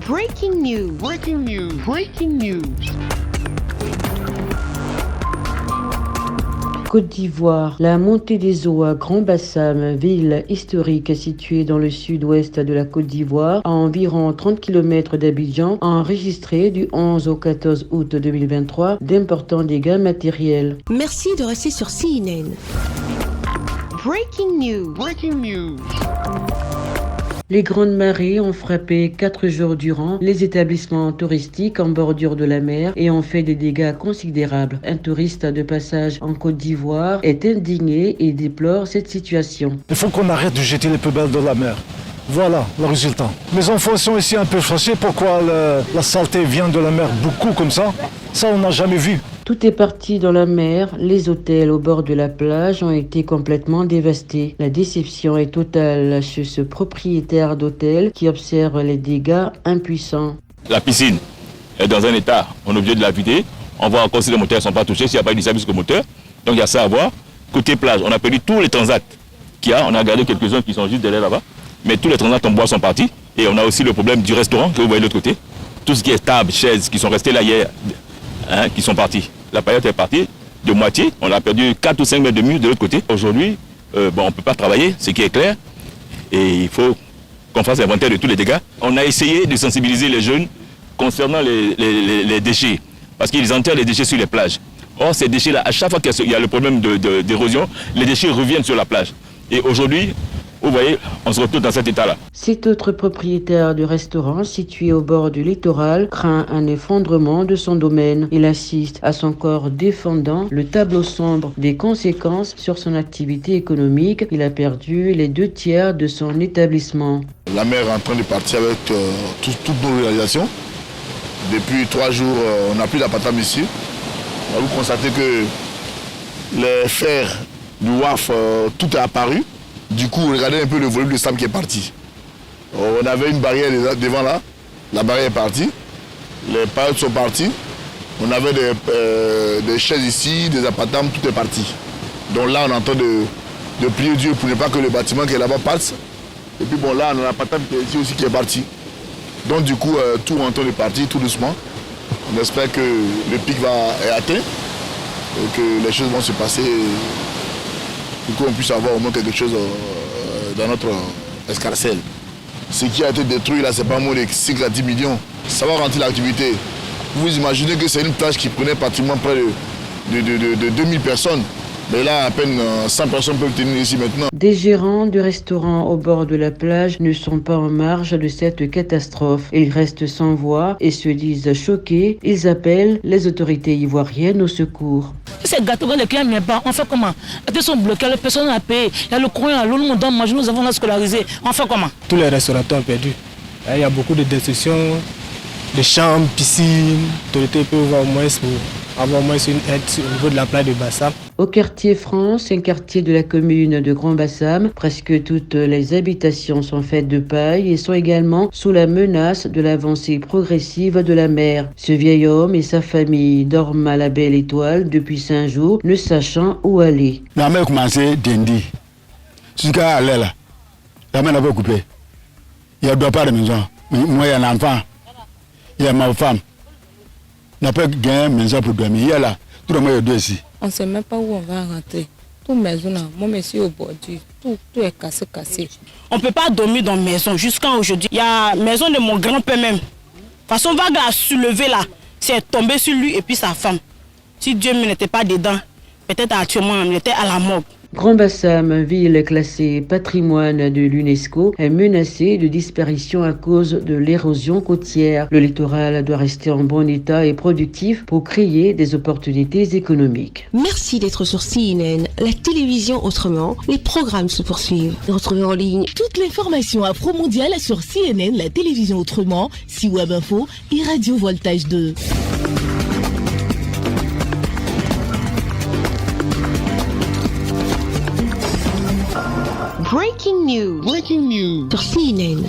Breaking news. Breaking news. Breaking news. Côte d'Ivoire, la montée des eaux à Grand-Bassam, ville historique située dans le sud-ouest de la Côte d'Ivoire, à environ 30 km d'Abidjan, a enregistré du 11 au 14 août 2023 d'importants dégâts matériels. Merci de rester sur CNN. Breaking news. Breaking news. Les grandes marées ont frappé 4 jours durant les établissements touristiques en bordure de la mer et ont fait des dégâts considérables. Un touriste de passage en Côte d'Ivoire est indigné et déplore cette situation. Il faut qu'on arrête de jeter les poubelles dans la mer. Voilà le résultat. Mes enfants sont ici un peu fâchés. Pourquoi la saleté vient de la mer beaucoup comme ça? Ça, on n'a jamais vu. Tout est parti dans la mer. Les hôtels au bord de la plage ont été complètement dévastés. La déception est totale chez ce propriétaire d'hôtel qui observe les dégâts impuissants. La piscine est dans un état, on est obligé de la vider. On voit encore si les moteurs ne sont pas touchés, s'il n'y a pas eu de service au moteur. Donc il y a ça à voir. Côté plage, on a perdu tous les transats qu'il y a. On a gardé quelques-uns qui sont juste derrière là-bas. Mais tous les transats en bois sont partis. Et on a aussi le problème du restaurant que vous voyez de l'autre côté. Tout ce qui est table, chaises qui sont restées là hier, qui sont partis. La paillote est partie de moitié. On a perdu 4 ou 5 mètres de mur de l'autre côté. Aujourd'hui, on ne peut pas travailler, ce qui est clair. Et il faut qu'on fasse l'inventaire de tous les dégâts. On a essayé de sensibiliser les jeunes concernant les déchets. Parce qu'ils enterrent les déchets sur les plages. Or, ces déchets-là, à chaque fois qu'il y a le problème d'érosion, les déchets reviennent sur la plage. Et aujourd'hui, vous voyez, on se retrouve dans cet état-là. Cet autre propriétaire du restaurant situé au bord du littoral craint un effondrement de son domaine. Il assiste à son corps défendant le tableau sombre des conséquences sur son activité économique. Il a perdu les 2/3 de son établissement. La mer est en train de partir avec toutes nos réalisations. Depuis 3 jours, on n'a plus d'appartement ici. Vous constatez que les fers du WAF, tout est apparu. Du coup, regardez un peu le volume de sable qui est parti. On avait une barrière devant là, la barrière est partie, les paillotes sont parties, on avait des chaises ici, des appartements, tout est parti. Donc là, on est en train de prier Dieu pour ne pas que le bâtiment qui est là-bas passe. Et puis bon, là, on a l'appartement qui est ici aussi qui est parti. Donc du coup, tout est en train de partir, tout doucement. On espère que le pic est atteint et que les choses vont se passer pour qu'on puisse avoir au moins quelque chose dans notre escarcelle. Ce qui a été détruit là, c'est pas moins de 5 à 10 millions. Ça va rentrer l'activité. Vous imaginez que c'est une plage qui prenait pratiquement près de 2000 personnes. Mais là, à peine 100 personnes peuvent tenir ici maintenant. Des gérants de restaurants au bord de la plage ne sont pas en marge de cette catastrophe. Ils restent sans voix et se disent choqués. Ils appellent les autorités ivoiriennes au secours. Ces gâteaux, les clients ne viennent pas. On fait comment? Ils sont bloqués, les personnes à payer. Il y a le courant, il y a l'eau, le monde mange, nous avons la scolarisé. On fait comment? Tous les restaurateurs ont perdu. Il y a beaucoup de destructions, de chambres, piscines. L'autorité peut avoir au moins une aide au niveau de la plage de Bassam. Au quartier France, un quartier de la commune de Grand-Bassam, presque toutes les habitations sont faites de paille et sont également sous la menace de l'avancée progressive de la mer. Ce vieil homme et sa famille dorment à la belle étoile depuis 5 jours, ne sachant où aller. La mer a commencé d'Indi. Jusqu'à aller là, la mer n'a pas coupé. Il n'y a pas de maison. Moi, il y a un enfant. Il y a ma femme. On n'a pas gagné une maison pour dormir. Il y a là, tout le monde est deux ici. On ne sait même pas où on va rentrer. Toute maison, moi, monsieur au bordure, tout est cassé. On ne peut pas dormir dans la maison jusqu'à aujourd'hui. Il y a la maison de mon grand-père même. De toute façon, vague a soulevé là, c'est tombé sur lui et puis sa femme. Si Dieu n'était pas dedans, peut-être actuellement, il était à la mort. Grand-Bassam, ville classée patrimoine de l'UNESCO, est menacée de disparition à cause de l'érosion côtière. Le littoral doit rester en bon état et productif pour créer des opportunités économiques. Merci d'être sur CNN, la télévision autrement. Les programmes se poursuivent. Retrouvez en ligne toute l'information afro-mondiale sur CNN, la télévision autrement, C-Web Info et Radio Voltage 2. Breaking news. Breaking news. Sur CNN.